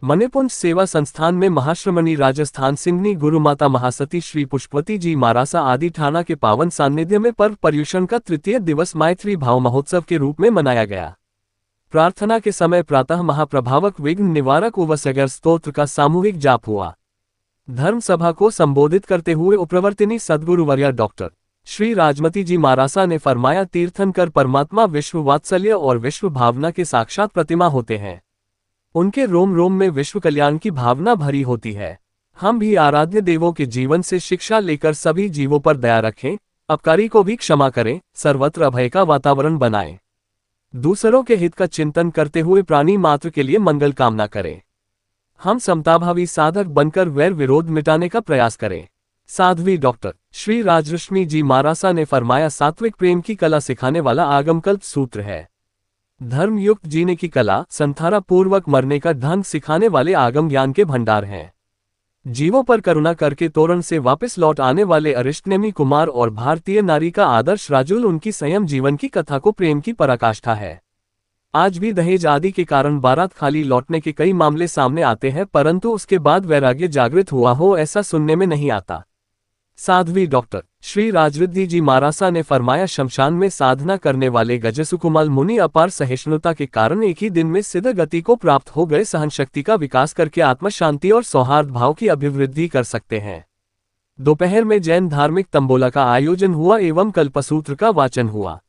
मणिपुंज सेवा संस्थान में महाश्रमणी राजस्थान सिंघनी गुरुमाता महासती श्री पुष्पवती जी मारासा आदि ठाणा के पावन सान्निध्य में पर्व पर्युषण का तृतीय दिवस मैत्री भाव महोत्सव के रूप में मनाया गया। प्रार्थना के समय प्रातः महाप्रभावक विघ्न निवारक उवसगर स्तोत्र का सामूहिक जाप हुआ। धर्म सभा को संबोधित करते हुए उपप्रवर्तिनी सद्गुरुवर्या डॉक्टर श्री राजमती जी मारासा ने फरमाया, तीर्थंकर परमात्मा विश्व वात्सल्य और विश्व भावना के साक्षात प्रतिमा होते हैं। उनके रोम रोम में विश्व कल्याण की भावना भरी होती है। हम भी आराध्य देवों के जीवन से शिक्षा लेकर सभी जीवों पर दया रखें, अपकारी को भी क्षमा करें, सर्वत्र अभय का वातावरण बनाएं, दूसरों के हित का चिंतन करते हुए प्राणी मात्र के लिए मंगल कामना करें। हम समताभावी साधक बनकर वैर विरोध मिटाने का प्रयास करें। साध्वी डॉक्टर श्री राजरश्मि जी मारासा ने फरमाया, सात्विक प्रेम की कला सिखाने वाला आगमकल्प सूत्र है। धर्म युक्त जीने की कला, संथारा पूर्वक मरने का ढंग सिखाने वाले आगम ज्ञान के भंडार हैं। जीवों पर करुणा करके तोरण से वापस लौट आने वाले अरिष्टनेमी कुमार और भारतीय नारी का आदर्श राजुल उनकी संयम जीवन की कथा को प्रेम की पराकाष्ठा है। आज भी दहेज आदि के कारण बारात खाली लौटने के कई मामले सामने आते हैं, परंतु उसके बाद वैराग्य जागृत हुआ हो ऐसा सुनने में नहीं आता। साध्वी डॉक्टर श्री राजरिद्धि जी मारासा ने फरमाया, शमशान में साधना करने वाले गजसुकुमाल मुनि अपार सहिष्णुता के कारण एक ही दिन में सिद्ध गति को प्राप्त हो गए सहन शक्ति का विकास करके आत्म शांति और सौहार्द भाव की अभिवृद्धि कर सकते हैं। दोपहर में जैन धार्मिक तंबोला का आयोजन हुआ एवं कल्पसूत्र का वाचन हुआ।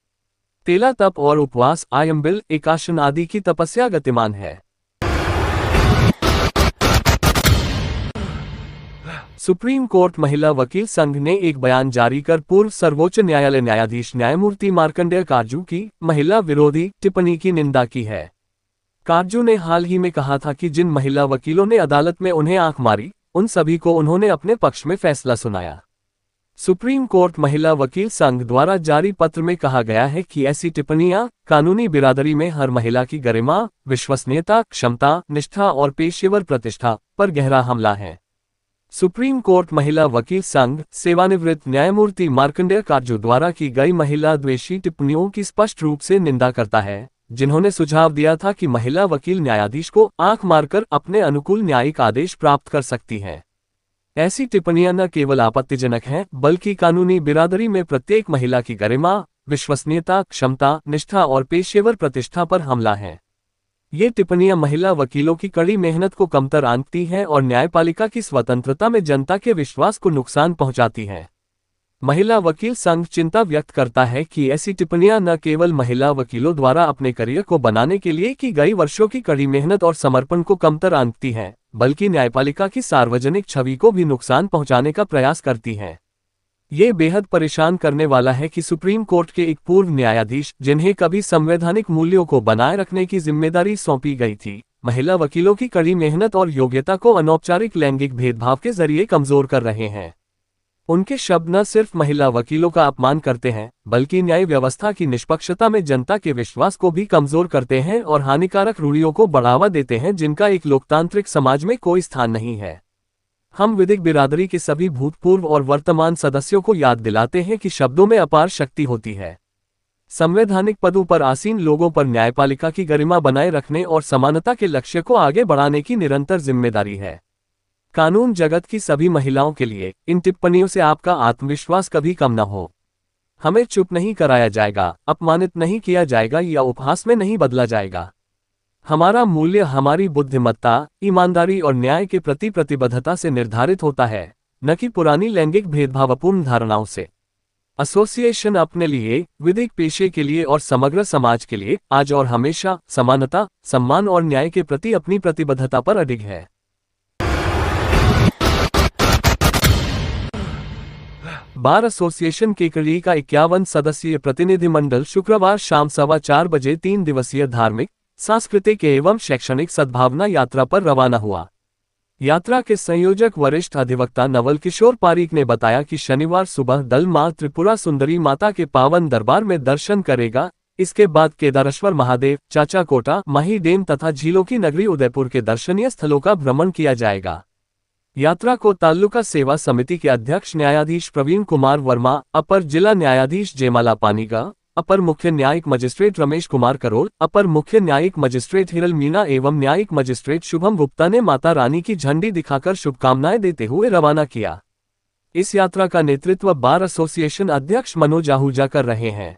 तेला तप और उपवास, आयम्बिल, एकाशन आदि की तपस्या गतिमान है। सुप्रीम कोर्ट महिला वकील संघ ने एक बयान जारी कर पूर्व सर्वोच्च न्यायालय न्यायाधीश न्यायमूर्ति मार्कंडेय कारजू की महिला विरोधी टिप्पणी की निंदा की है। कारजू ने हाल ही में कहा था कि जिन महिला वकीलों ने अदालत में उन्हें आंख मारी, उन सभी को उन्होंने अपने पक्ष में फैसला सुनाया। सुप्रीम कोर्ट महिला वकील संघ द्वारा जारी पत्र में कहा गया है कि ऐसी टिप्पणियां कानूनी बिरादरी में हर महिला की गरिमा, विश्वसनीयता, क्षमता, निष्ठा और पेशेवर प्रतिष्ठा पर गहरा हमला है। सुप्रीम कोर्ट महिला वकील संघ सेवानिवृत्त न्यायमूर्ति मार्कंडेय कारजू द्वारा की गई महिला द्वेषी टिप्पणियों की स्पष्ट रूप से निंदा करता है, जिन्होंने सुझाव दिया था कि महिला वकील न्यायाधीश को आंख मारकर अपने अनुकूल न्यायिक आदेश प्राप्त कर सकती हैं। ऐसी टिप्पणियां न केवल आपत्तिजनक हैं, बल्कि कानूनी बिरादरी में प्रत्येक महिला की गरिमा, विश्वसनीयता, क्षमता, निष्ठा और पेशेवर प्रतिष्ठा पर हमला है। ये टिप्पणियां महिला वकीलों की कड़ी मेहनत को कमतर आंकती हैं और न्यायपालिका की स्वतंत्रता में जनता के विश्वास को नुकसान पहुंचाती हैं। महिला वकील संघ चिंता व्यक्त करता है कि ऐसी टिप्पणियां न केवल महिला वकीलों द्वारा अपने करियर को बनाने के लिए की गई वर्षों की कड़ी मेहनत और समर्पण को कमतर आंकती हैं, बल्कि न्यायपालिका की सार्वजनिक छवि को भी नुकसान पहुंचाने का प्रयास करती हैं। ये बेहद परेशान करने वाला है कि सुप्रीम कोर्ट के एक पूर्व न्यायाधीश, जिन्हें कभी संवैधानिक मूल्यों को बनाए रखने की जिम्मेदारी सौंपी गई थी, महिला वकीलों की कड़ी मेहनत और योग्यता को अनौपचारिक लैंगिक भेदभाव के जरिए कमजोर कर रहे हैं। उनके शब्द न सिर्फ महिला वकीलों का अपमान करते हैं, बल्कि न्याय व्यवस्था की निष्पक्षता में जनता के विश्वास को भी कमजोर करते हैं और हानिकारक रूढ़ियों को बढ़ावा देते हैं, जिनका एक लोकतांत्रिक समाज में कोई स्थान नहीं है। हम विधिक बिरादरी के सभी भूतपूर्व और वर्तमान सदस्यों को याद दिलाते हैं कि शब्दों में अपार शक्ति होती है। संवैधानिक पदों पर आसीन लोगों पर न्यायपालिका की गरिमा बनाए रखने और समानता के लक्ष्य को आगे बढ़ाने की निरंतर जिम्मेदारी है। कानून जगत की सभी महिलाओं के लिए इन टिप्पणियों से आपका आत्मविश्वास कभी कम न हो। हमें चुप नहीं कराया जाएगा, अपमानित नहीं किया जाएगा या उपहास में नहीं बदला जाएगा। हमारा मूल्य हमारी बुद्धिमत्ता, ईमानदारी और न्याय के प्रति प्रतिबद्धता से निर्धारित होता है, न कि पुरानी लैंगिक भेदभावपूर्ण धारणाओं से। एसोसिएशन अपने लिए, विधिक पेशे के लिए और समग्र समाज के लिए आज और हमेशा समानता, सम्मान और न्याय के प्रति अपनी प्रतिबद्धता पर अडिग है। बार एसोसिएशन केकड़ी का 51 सदस्यीय प्रतिनिधिमंडल शुक्रवार शाम 4:15 बजे 3 दिवसीय धार्मिक, सांस्कृतिक एवं शैक्षणिक सद्भावना यात्रा पर रवाना हुआ। यात्रा के संयोजक वरिष्ठ अधिवक्ता नवल किशोर पारीक ने बताया कि शनिवार सुबह दल मां त्रिपुरा सुंदरी माता के पावन दरबार में दर्शन करेगा। इसके बाद केदारेश्वर महादेव, चाचाकोटा, माही डैम तथा झीलों की नगरी उदयपुर के दर्शनीय स्थलों का भ्रमण किया जाएगा। यात्रा को तालुका सेवा समिति के अध्यक्ष न्यायाधीश प्रवीण कुमार वर्मा, अपर जिला न्यायाधीश जयमाला पानीगा, अपर मुख्य न्यायिक मजिस्ट्रेट रमेश कुमार करोल, अपर मुख्य न्यायिक मजिस्ट्रेट हिरल मीणा एवं न्यायिक मजिस्ट्रेट शुभम गुप्ता ने माता रानी की झंडी दिखाकर शुभकामनाएं देते हुए रवाना किया। इस यात्रा का नेतृत्व बार एसोसिएशन अध्यक्ष मनोज आहूजा कर रहे हैं।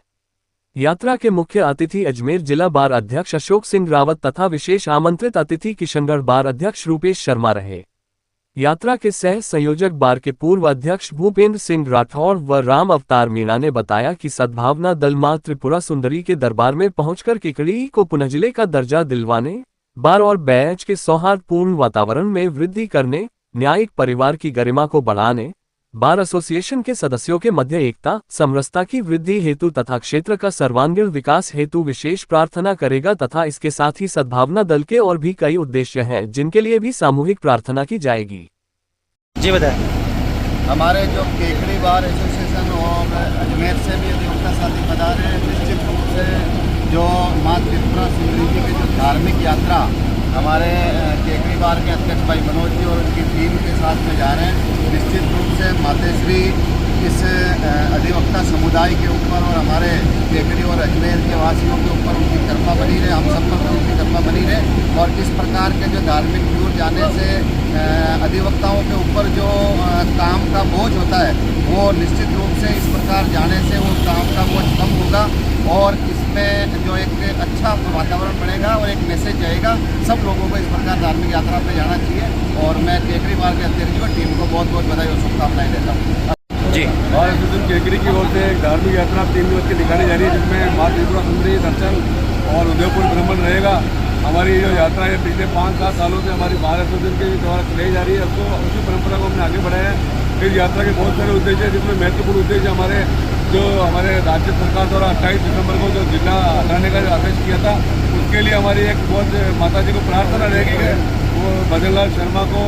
यात्रा के मुख्य अतिथि अजमेर जिला बार अध्यक्ष अशोक सिंह रावत तथा विशेष आमंत्रित अतिथि किशनगढ़ बार अध्यक्ष रूपेश शर्मा रहे। यात्रा के सह संयोजक बार के पूर्व अध्यक्ष भूपेंद्र सिंह राठौर व राम अवतार मीणा ने बताया कि सद्भावना दल मां त्रिपुरा सुंदरी के दरबार में पहुंचकर केकड़ी को पुनः जिले का दर्जा दिलवाने, बार और बैच के सौहार्दपूर्ण वातावरण में वृद्धि करने, न्यायिक परिवार की गरिमा को बढ़ाने, बार एसोसिएशन के सदस्यों के मध्य एकता समरसता की वृद्धि हेतु तथा क्षेत्र का सर्वांगीण विकास हेतु विशेष प्रार्थना करेगा तथा इसके साथ ही सद्भावना दल के और भी कई उद्देश्य हैं जिनके लिए भी सामूहिक प्रार्थना की जाएगी। जी बताएं। हमारे जो केकड़ी बार एसोसिएशन और अजमेर से भी अधिवक्ता साथी बता रहे हैं, निश्चित रूप से जो माँ त्रिपुरा सुंदरी जी की जो धार्मिक यात्रा हमारे केकड़ी बार के अध्यक्ष भाई मनोज जी और उनकी टीम के साथ में जा रहे हैं। निश्चित रूप से मातेश्वरी इस अधिवक्ता समुदाय के ऊपर और हमारे केकड़ी और अजमेर के वासियों के ऊपर उनकी कृपा बनी रहे, हम सब पर उनकी कृपा बनी रहे। और इस प्रकार के जो धार्मिक टूर जाने से अधिवक्ताओं के ऊपर जो काम का बोझ होता है वो निश्चित रूप से इस प्रकार जाने से वो काम का बोझ कम होगा और इसमें जो एक अच्छा वातावरण बनेगा और एक मैसेज जाएगा सब लोगों को इस प्रकार धार्मिक यात्रा पे जाना चाहिए। और मैं केकड़ी बार के अध्यक्ष जी और टीम को बहुत बहुत बधाई और शुभकामनाएं देता हूँ। जी और इस दिन केकड़ी की ओर से एक धार्मिक यात्रा 3 दिवस की निकाली जा रही है जिसमें माँ त्रिपुरा सुंदरी दर्शन और उदयपुर भ्रमण रहेगा। हमारी जो यात्रा है पिछले 5-7 सालों से हमारी बार एसोसिएशन के द्वारा चलाई जा रही है, उसको उसी परंपरा को हमने आगे बढ़ाया है। इस यात्रा के बहुत सारे उद्देश्य हैं जिसमें महत्वपूर्ण उद्देश्य हमारे राज्य सरकार द्वारा 28 दिसंबर को जो जिला हटाने का जो आदेश किया था उसके लिए हमारी एक बहुत माता जी को प्रार्थना रहेगी कि वो भजनलाल शर्मा को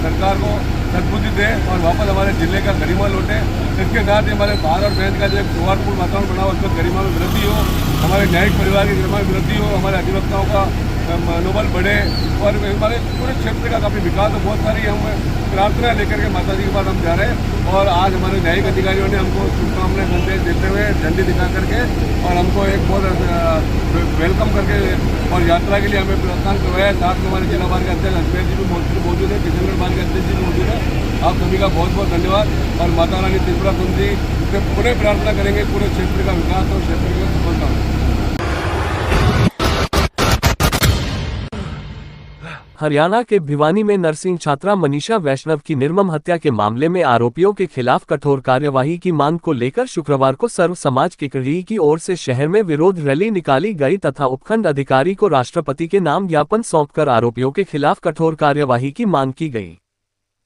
सरकार को सद्बुद्धि दे और वापस हमारे जिले का गरिमा लौटे। इसके साथ ही हमारे बार और बहन का जो एक सौहार्दपूर्ण वातावरण बना हो उसमें गरिमा में वृद्धि हो, हमारे न्यायिक परिवार की गरिमा में वृद्धि हो, हमारे अधिवक्ताओं का मनोबल बढ़े और हमारे पूरे क्षेत्र का काफ़ी विकास हो। बहुत सारी हम प्रार्थना लेकर के माता जी के पास हम जा रहे हैं और आज हमारे न्यायिक अधिकारियों ने हमको शुभकामनाएं संदेश देते हुए झंडी दिखा करके और हमको एक बहुत वेलकम करके और यात्रा के लिए हमें प्रस्थान करवाया है। साथ में हमारे जिला बार के अध्यक्ष अजमेर जी भी मौजूद है, किशनगढ़ बार के अध्यक्ष जी भी मौजूद है। आप सभी का बहुत बहुत धन्यवाद और माता रानी त्रिपुरा सुंदरी से पूरे प्रार्थना करेंगे पूरे क्षेत्र का विकास और क्षेत्र की सफलता हो। हरियाणा के भिवानी में नर्सिंग छात्रा मनीषा वैष्णव की निर्मम हत्या के मामले में आरोपियों के खिलाफ कठोर कार्यवाही की मांग को लेकर शुक्रवार को सर्व समाज केकड़ी की ओर से शहर में विरोध रैली निकाली गई तथा उपखंड अधिकारी को राष्ट्रपति के नाम ज्ञापन सौंपकर आरोपियों के खिलाफ कठोर कार्यवाही की मांग की गई।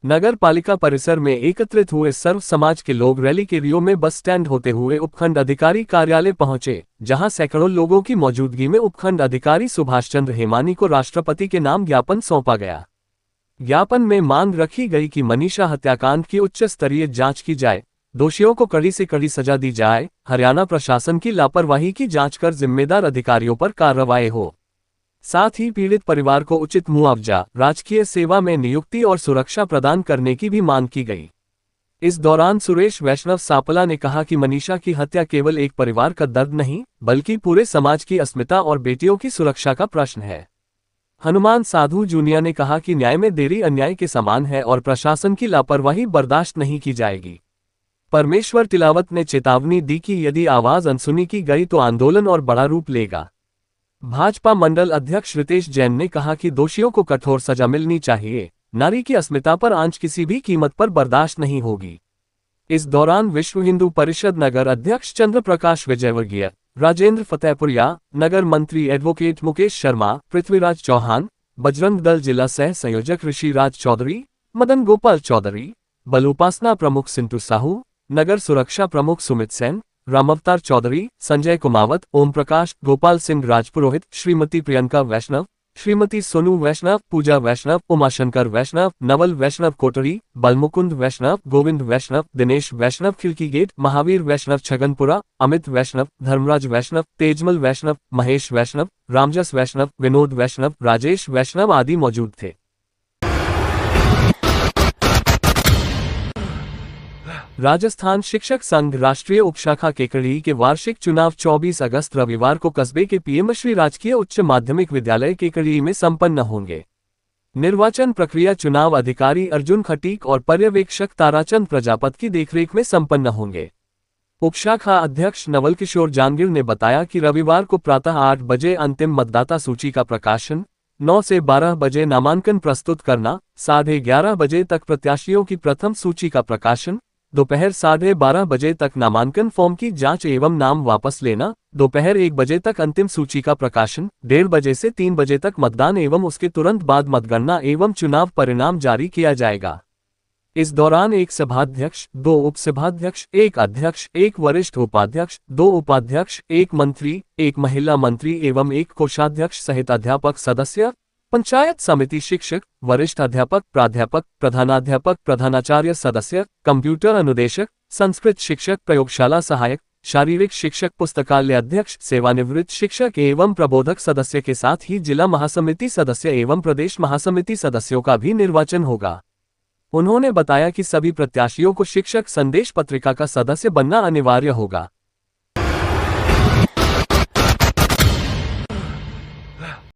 नगर पालिका परिसर में एकत्रित हुए सर्व समाज के लोग रैली के रियो में बस स्टैंड होते हुए उपखंड अधिकारी कार्यालय पहुंचे, जहां सैकड़ों लोगों की मौजूदगी में उपखंड अधिकारी सुभाष चंद्र हेमानी को राष्ट्रपति के नाम ज्ञापन सौंपा गया। ज्ञापन में मांग रखी गई कि मनीषा हत्याकांड की उच्च स्तरीय जांच की जाए, दोषियों को कड़ी से कड़ी सजा दी जाए, हरियाणा प्रशासन की लापरवाही की जांच कर जिम्मेदार अधिकारियों पर कार्रवाई हो। साथ ही पीड़ित परिवार को उचित मुआवजा, राजकीय सेवा में नियुक्ति और सुरक्षा प्रदान करने की भी मांग की गई। इस दौरान सुरेश वैष्णव सापला ने कहा कि मनीषा की हत्या केवल एक परिवार का दर्द नहीं, बल्कि पूरे समाज की अस्मिता और बेटियों की सुरक्षा का प्रश्न है। हनुमान साधु जूनिया ने कहा कि न्याय में देरी अन्याय के समान है और प्रशासन की लापरवाही बर्दाश्त नहीं की जाएगी। परमेश्वर तिलावत ने चेतावनी दी कि यदि आवाज अनसुनी की गई तो आंदोलन और बड़ा रूप लेगा। भाजपा मंडल अध्यक्ष रितेश जैन ने कहा कि दोषियों को कठोर सजा मिलनी चाहिए, नारी की अस्मिता पर आंच किसी भी कीमत पर बर्दाश्त नहीं होगी। इस दौरान विश्व हिंदू परिषद नगर अध्यक्ष चंद्र प्रकाश विजयवर्गीय, राजेंद्र फतेहपुरिया, नगर मंत्री एडवोकेट मुकेश शर्मा, पृथ्वीराज चौहान, बजरंग दल जिला सह संयोजक ऋषिराज चौधरी, मदन गोपाल चौधरी, बल उपासना प्रमुख सिंटू साहू, नगर सुरक्षा प्रमुख सुमित सेन, रामअवतार चौधरी, संजय कुमावत, ओम प्रकाश, गोपाल सिंह राजपुरोहित, श्रीमती प्रियंका वैष्णव, श्रीमती सोनू वैष्णव, पूजा वैष्णव, उमाशंकर वैष्णव, नवल वैष्णव कोटरी, बलमुकुंद वैष्णव, गोविंद वैष्णव, दिनेश वैष्णव खिड़की गेट, महावीर वैष्णव छगनपुरा, अमित वैष्णव, धर्मराज वैष्णव, तेजमल वैष्णव, महेश वैष्णव, रामजस वैष्णव, विनोद वैष्णव, राजेश वैष्णव आदि मौजूद थे। राजस्थान शिक्षक संघ राष्ट्रीय उपशाखा केकड़ी के वार्षिक चुनाव 24 अगस्त रविवार को कस्बे के पीएमश्री राजकीय उच्च माध्यमिक विद्यालय केकड़ी में संपन्न होंगे। निर्वाचन प्रक्रिया चुनाव अधिकारी अर्जुन खटीक और पर्यवेक्षक ताराचंद प्रजापत की देखरेख में संपन्न होंगे। उपशाखा अध्यक्ष नवल किशोर जांगिर ने बताया कि रविवार को प्रातः 8 बजे अंतिम मतदाता सूची का प्रकाशन, 9 से 12 बजे नामांकन प्रस्तुत करना, 11:30 बजे तक प्रत्याशियों की प्रथम सूची का प्रकाशन, दोपहर 12:30 बजे तक नामांकन फॉर्म की जांच एवं नाम वापस लेना, दोपहर 1 बजे तक अंतिम सूची का प्रकाशन, 1:30 बजे से 3 बजे तक मतदान एवं उसके तुरंत बाद मतगणना एवं चुनाव परिणाम जारी किया जाएगा। इस दौरान एक सभाध्यक्ष, 2 उपसभाध्यक्ष, 1 अध्यक्ष, 1 वरिष्ठ उपाध्यक्ष, 2 उपाध्यक्ष, 1 मंत्री, 1 महिला मंत्री एवं 1 कोषाध्यक्ष सहित अध्यापक सदस्य, पंचायत समिति शिक्षक, वरिष्ठ अध्यापक, प्राध्यापक, प्रधानाध्यापक, प्रधानाचार्य सदस्य, कंप्यूटर अनुदेशक, संस्कृत शिक्षक, प्रयोगशाला सहायक, शारीरिक शिक्षक, पुस्तकालय अध्यक्ष, सेवानिवृत्त शिक्षक एवं प्रबोधक सदस्य के साथ ही जिला महासमिति सदस्य एवं प्रदेश महासमिति सदस्यों का भी निर्वाचन होगा। उन्होंने बताया कि सभी प्रत्याशियों को शिक्षक संदेश पत्रिका का सदस्य बनना अनिवार्य होगा।